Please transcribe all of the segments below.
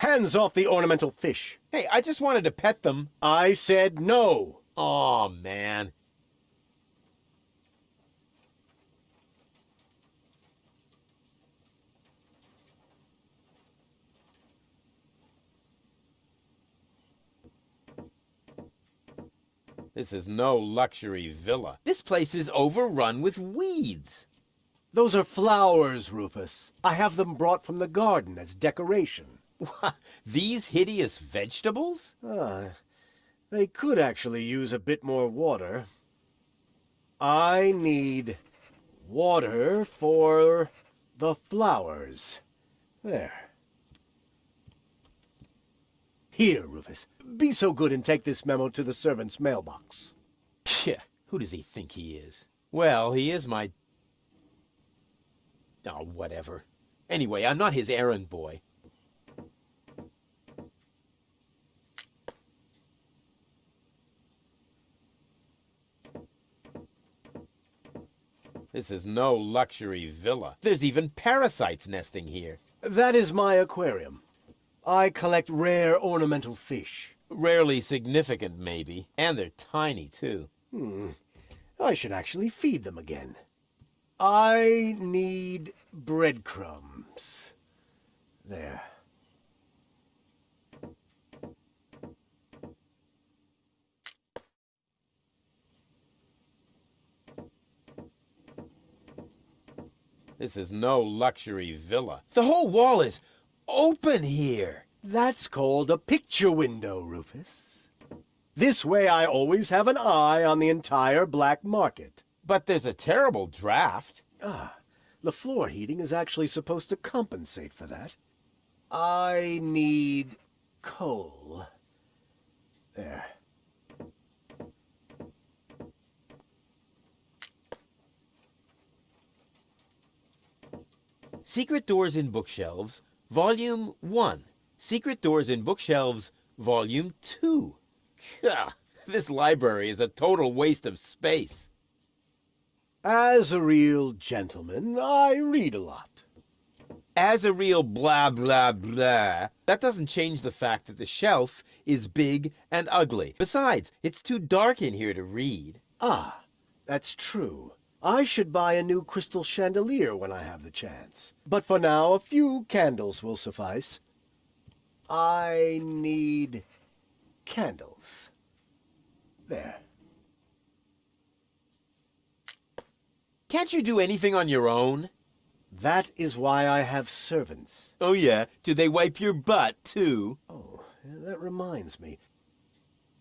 Hands off the ornamental fish. Hey, I just wanted to pet them. I said no. Aw, man. This is no luxury villa. This place is overrun with weeds. Those are flowers, Rufus. I have them brought from the garden as decoration. These hideous vegetables? They could actually use a bit more water. I need water for the flowers. There. Here, Rufus. Be so good and take this memo to the servant's mailbox. Yeah, who does he think he is? Well, he is my... Oh, whatever. Anyway, I'm not his errand boy. This is no luxury villa. There's even parasites nesting here. That is my aquarium. I collect rare ornamental fish. Rarely significant, maybe. And they're tiny, too. I should actually feed them again. I need breadcrumbs. There. This is no luxury villa. The whole wall is open here. That's called a picture window, Rufus. This way I always have an eye on the entire black market. But there's a terrible draft. The floor heating is actually supposed to compensate for that. I need coal. There. Secret Doors in Bookshelves, Volume 1. Secret Doors in Bookshelves, Volume 2. Gah, this library is a total waste of space. As a real gentleman, I read a lot. As a real blah, blah, blah, that doesn't change the fact that the shelf is big and ugly. Besides, it's too dark in here to read. That's true. I should buy a new crystal chandelier when I have the chance. But for now, a few candles will suffice. I need candles. There. Can't you do anything on your own? That is why I have servants. Oh yeah, do they wipe your butt too? Oh, that reminds me.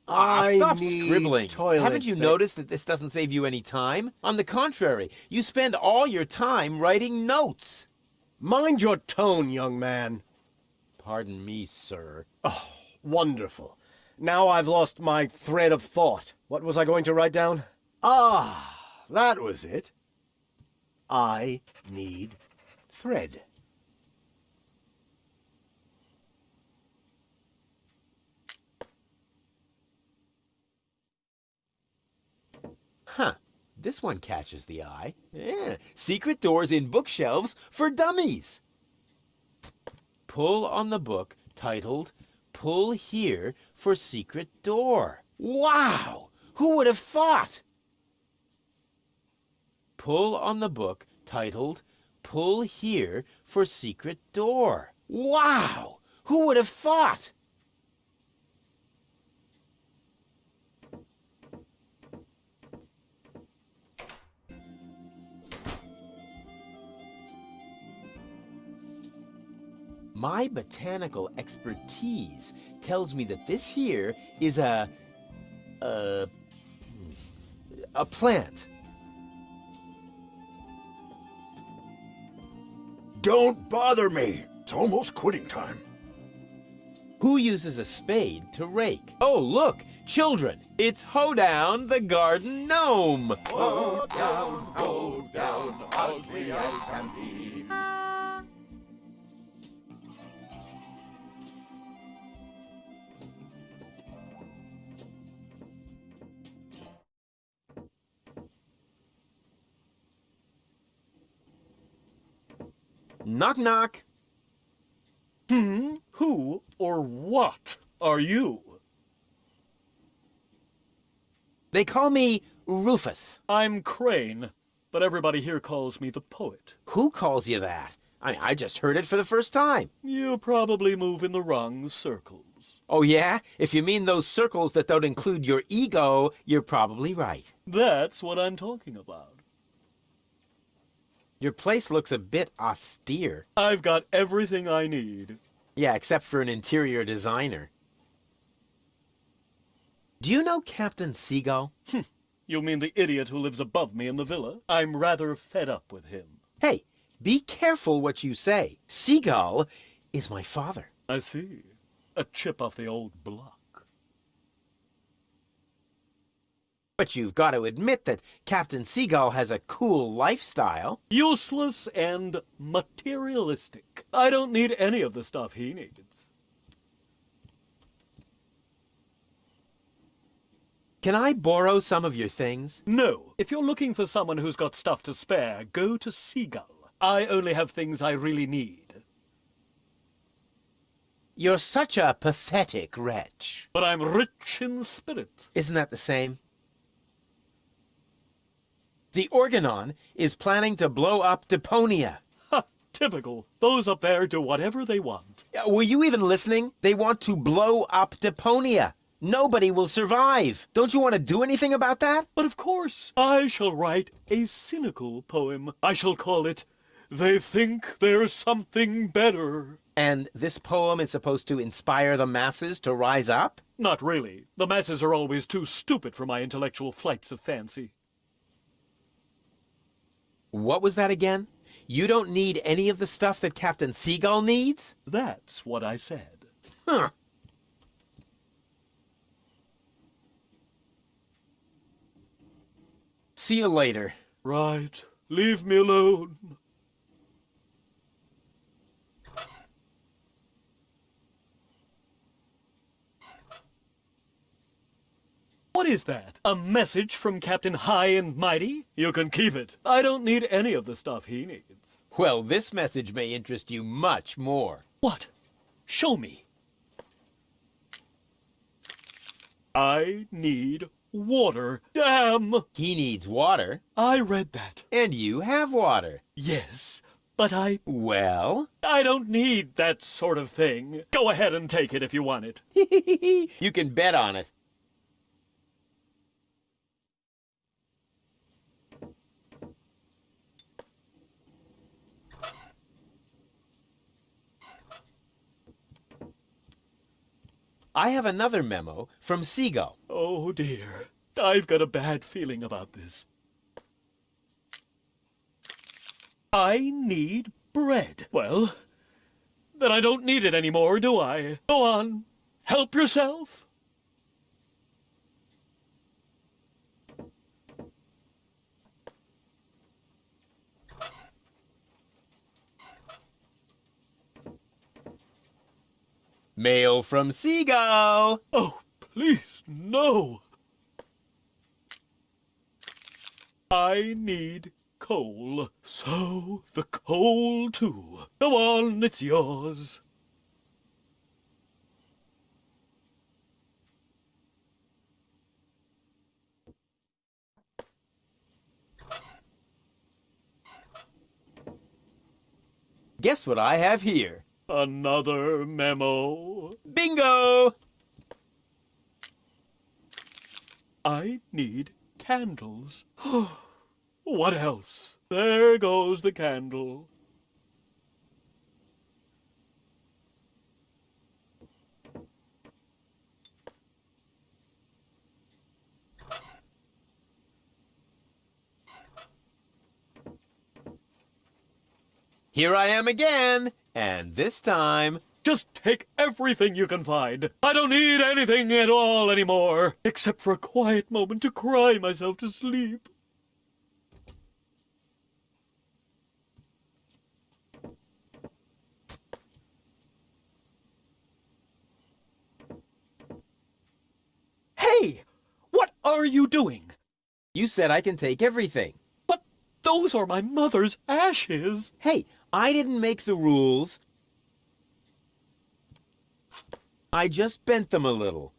Stop need scribbling. toilet Haven't you noticed that this doesn't save you any time? On the contrary, you spend all your time writing notes. Mind your tone, young man. Pardon me, sir. Oh, wonderful. Now I've lost my thread of thought. What was I going to write down? That was it. I need thread. Huh. This one catches the eye. Yeah. Secret Doors in Bookshelves for Dummies. Pull on the book titled Pull Here for Secret Door. Wow! Who would have thought? Pull on the book titled Pull Here for Secret Door. Wow! Who would have thought? My botanical expertise tells me that this here is a plant. Don't bother me. It's almost quitting time. Who uses a spade to rake? Oh, look, children, it's Hoedown the Garden Gnome. Go down, ugly as can be. Knock, knock. Who or what are you? They call me Rufus. I'm Crane, but everybody here calls me the poet. Who calls you that? I just heard it for the first time. You probably move in the wrong circles. Oh, yeah? If you mean those circles that don't include your ego, you're probably right. That's what I'm talking about. Your place looks a bit austere. I've got everything I need. Yeah, except for an interior designer. Do you know Captain Seagull? You mean the idiot who lives above me in the villa? I'm rather fed up with him. Hey, be careful what you say. Seagull is my father. I see. A chip off the old block. But you've got to admit that Captain Seagull has a cool lifestyle. Useless and materialistic. I don't need any of the stuff he needs. Can I borrow some of your things? No. If you're looking for someone who's got stuff to spare, go to Seagull. I only have things I really need. You're such a pathetic wretch. But I'm rich in spirit. Isn't that the same? The Organon is planning to blow up Deponia. Ha! Typical. Those up there do whatever they want. Were you even listening? They want to blow up Deponia. Nobody will survive. Don't you want to do anything about that? But of course, I shall write a cynical poem. I shall call it, "They Think There's Something Better." And this poem is supposed to inspire the masses to rise up? Not really. The masses are always too stupid for my intellectual flights of fancy. What was that again? You don't need any of the stuff that Captain Seagull needs? That's what I said. Huh. See you later. Right. Leave me alone. What is that? A message from Captain High and Mighty? You can keep it. I don't need any of the stuff he needs. Well, this message may interest you much more. What? Show me. I need water. Damn! He needs water, I read that. and you have water. Yes, but I Well? don't need that sort of thing. Go ahead and take it if you want it. You can bet on it. I have another memo from Seagull. Oh dear. I've got a bad feeling about this. I need bread. Well, then I don't need it anymore, do I? Go on. Help yourself. Mail from Seagull. Oh, please, no. I need coal. So, the coal, too. Go on, it's yours. Guess what I have here? Another memo. Bingo! I need candles. What else? There goes the candle. Here I am again, and this time... Just take everything you can find. I don't need anything at all anymore, except for a quiet moment to cry myself to sleep. Hey! What are you doing? You said I can take everything. But those are my mother's ashes. Hey, I didn't make the rules. I just bent them a little.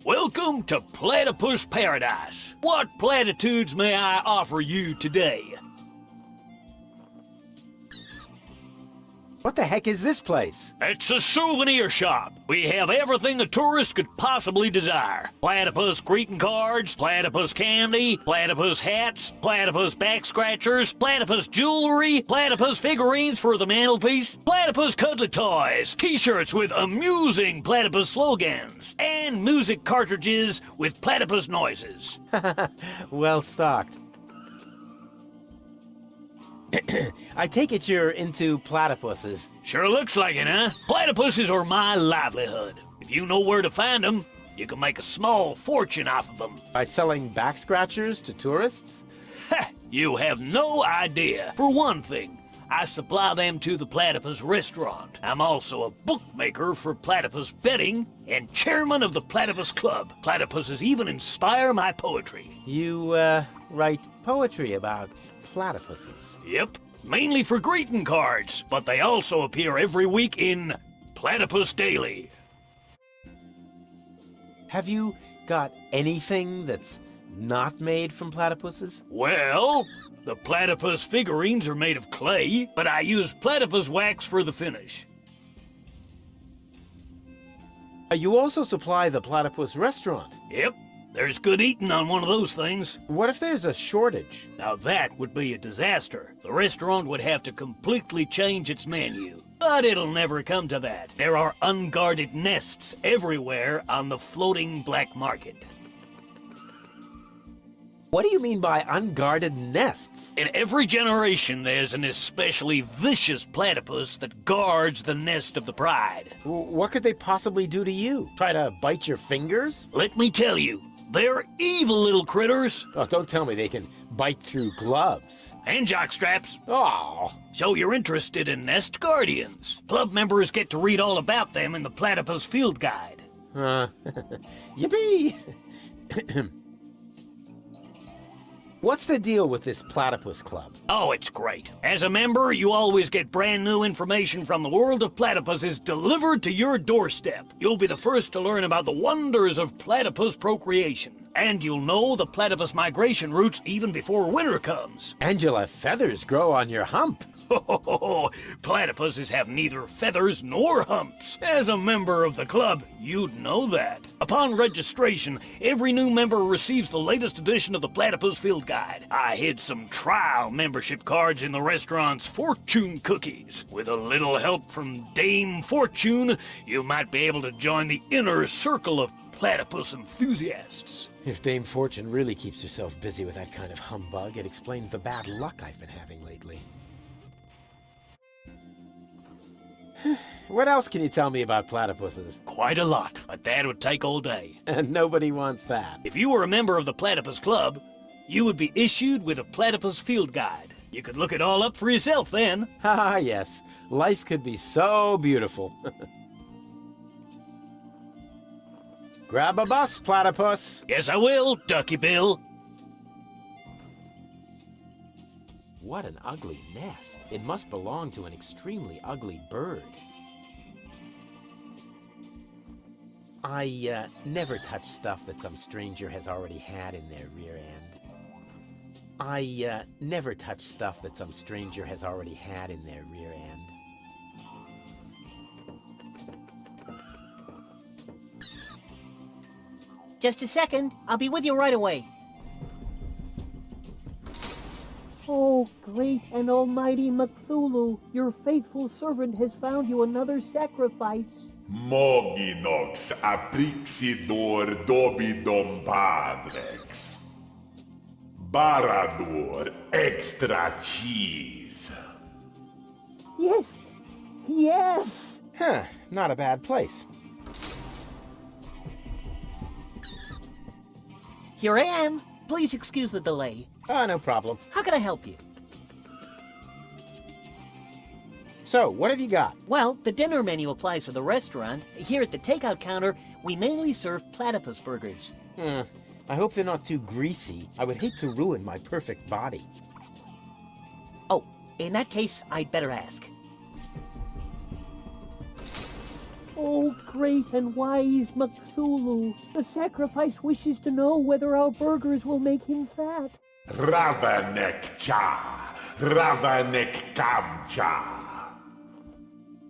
Welcome to Platypus Paradise. What platitudes may I offer you today? What the heck is this place? It's a souvenir shop. We have everything a tourist could possibly desire. Platypus greeting cards, platypus candy, platypus hats, platypus back scratchers, platypus jewelry, platypus figurines for the mantelpiece, platypus cuddly toys, t-shirts with amusing platypus slogans, and music cartridges with platypus noises. Well stocked. I take it you're into platypuses. Sure looks like it, huh? Platypuses are my livelihood. If you know where to find them, you can make a small fortune off of them. By selling back scratchers to tourists? Ha! You have no idea. For one thing, I supply them to the Platypus restaurant. I'm also a bookmaker for platypus betting and chairman of the Platypus Club. Platypuses even inspire my poetry. You, write poetry about platypuses. Yep, mainly for greeting cards, but they also appear every week in Platypus Daily. Have you got anything that's not made from platypuses? Well, the platypus figurines are made of clay, but I use platypus wax for the finish. You also supply the platypus restaurant. Yep, there's good eating on one of those things. What if there's a shortage? Now that would be a disaster. The restaurant would have to completely change its menu. But it'll never come to that. There are unguarded nests everywhere on the floating black market. What do you mean by unguarded nests? In every generation, there's an especially vicious platypus that guards the nest of the pride. What could they possibly do to you? Try to bite your fingers? Let me tell you, they're evil little critters. Oh, don't tell me they can bite through gloves. And jockstraps. Oh, So you're interested in nest guardians. Club members get to read all about them in the Platypus Field Guide. Yippee! What's the deal with this platypus club? Oh, it's great. As a member, you always get brand new information from the world of platypuses delivered to your doorstep. You'll be the first to learn about the wonders of platypus procreation. And you'll know the platypus migration routes even before winter comes. And you'll have feathers grow on your hump. Platypuses have neither feathers nor humps. As a member of the club, you'd know that. Upon registration, every new member receives the latest edition of the Platypus Field Guide. I hid some trial membership cards in the restaurant's fortune cookies. With a little help from Dame Fortune, you might be able to join the inner circle of platypus enthusiasts. If Dame Fortune really keeps herself busy with that kind of humbug, it explains the bad luck I've been having lately. What else can you tell me about platypuses? Quite a lot, but that would take all day. And nobody wants that. If you were a member of the Platypus Club, you would be issued with a Platypus Field Guide. You could look it all up for yourself then. Ah, yes. Life could be so beautiful. Grab a bus, platypus. Yes, I will, Ducky Bill. What an ugly nest. It must belong to an extremely ugly bird. I never touch stuff that some stranger has already had in their rear end. I never touch stuff that some stranger has already had in their rear end. Just a second. I'll be with you right away. great and almighty Cthulhu, your faithful servant has found you another sacrifice. Moginox aprixidor dobidom padrex. Barador extra cheese. Yes, yes! Huh, not a bad place. Here I am. Please excuse the delay. No problem. How can I help you? So, what have you got? Well, the dinner menu applies for the restaurant. Here at the takeout counter, we mainly serve platypus burgers. I hope they're not too greasy. I would hate to ruin my perfect body. Oh, in that case, I'd better ask. Oh, great and wise Cthulhu, the sacrifice wishes to know whether our burgers will make him fat. Ravanek cha. Ravanek kamcha.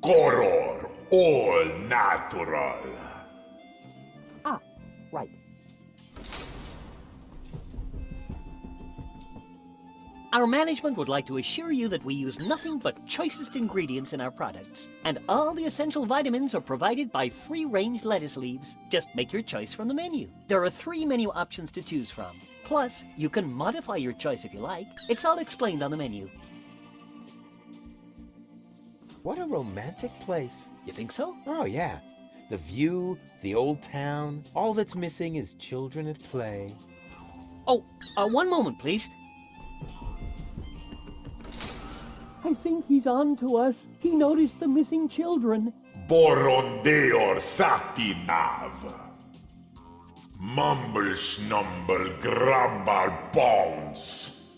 Koror all natural. Ah, right. Our management would like to assure you that we use nothing but choicest ingredients in our products, and all the essential vitamins are provided by free-range lettuce leaves. Just make your choice from the menu. There are 3 menu options to choose from. Plus, you can modify your choice if you like. It's all explained on the menu. What a romantic place. You think so? Oh, yeah. The view, the old town, all that's missing is children at play. Oh, one moment, please. I think he's on to us. He noticed the missing children. Borondeor satinav. Mumble snumble grabbar bones.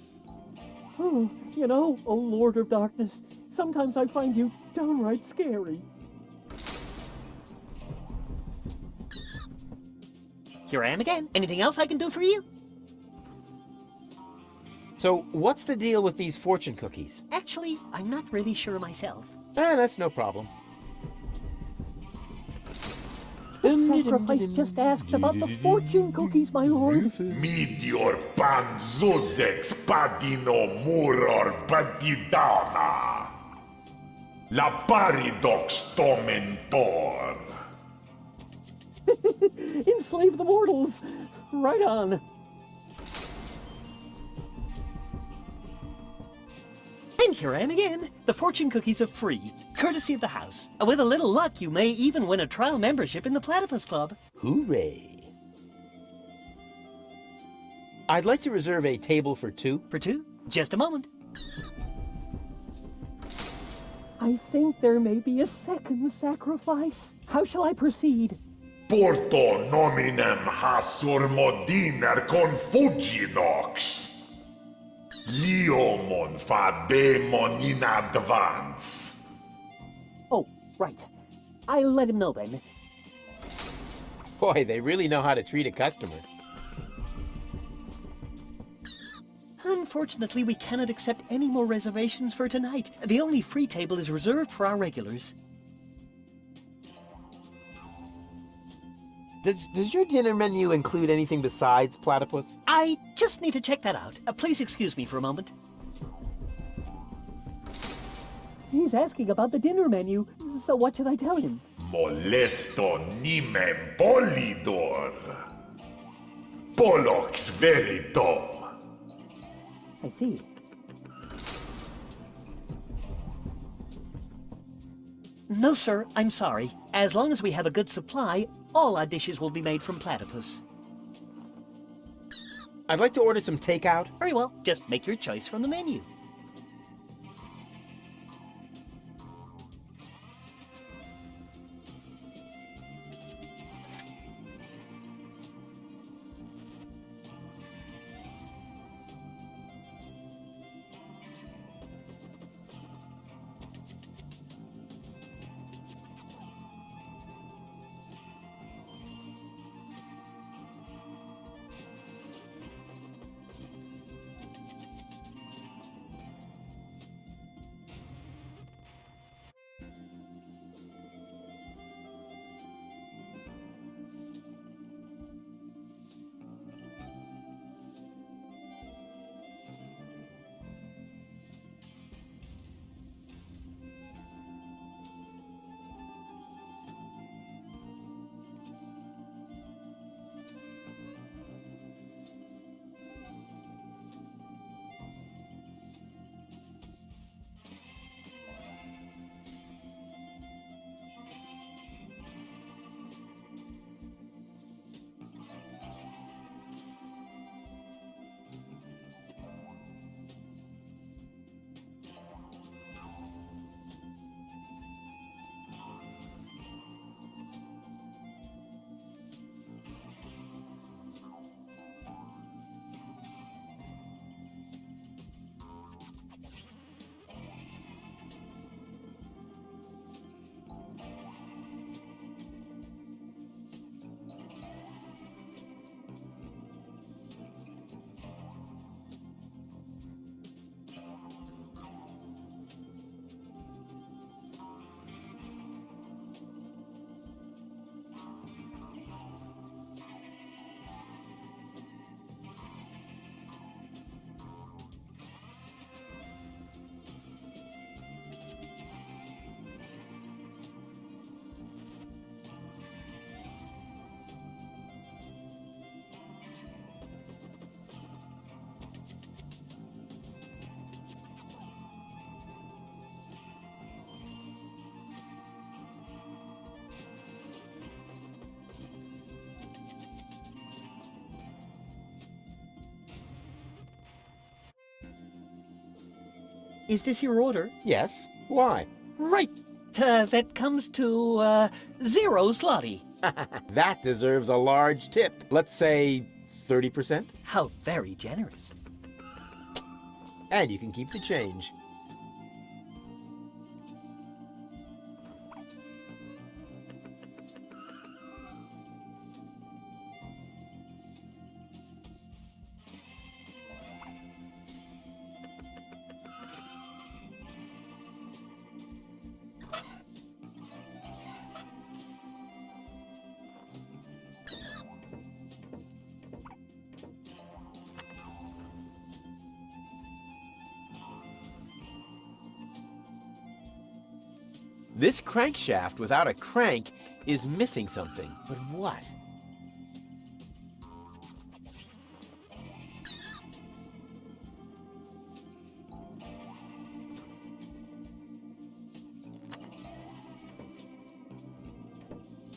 Oh, you know, oh Lord of Darkness, sometimes I find you downright scary. Here I am again. Anything else I can do for you? So, what's the deal with these fortune cookies? Actually, I'm not really sure myself. That's no problem. The sacrifice just asked about the fortune cookies, my lord. Meteor panzuzex padino muror batidana. La paridox tomentor. Enslave the mortals. Right on. And here I am again. The fortune cookies are free, courtesy of the house. With a little luck, you may even win a trial membership in the Platypus Club. Hooray! I'd like to reserve a table for 2. For 2? Just a moment. I think there may be a second sacrifice. How shall I proceed? Porto nominem hasur modiner confuginox. Liomon fademon in advance. Oh, right. I'll let him know then. Boy, they really know how to treat a customer. Unfortunately, we cannot accept any more reservations for tonight. The only free table is reserved for our regulars. Does your dinner menu include anything besides platypus? I just need to check that out. Please excuse me for a moment. He's asking about the dinner menu, so what should I tell him? Molesto nimem polidor. Polox verito. I see. No, sir, I'm sorry. As long as we have a good supply, all our dishes will be made from platypus. I'd like to order some takeout. Very well, just make your choice from the menu. Is this your order? Yes. Why? Right. That comes to, 0 zloty. That deserves a large tip. Let's say 30%. How very generous. And you can keep the change. This crankshaft without a crank is missing something. But what?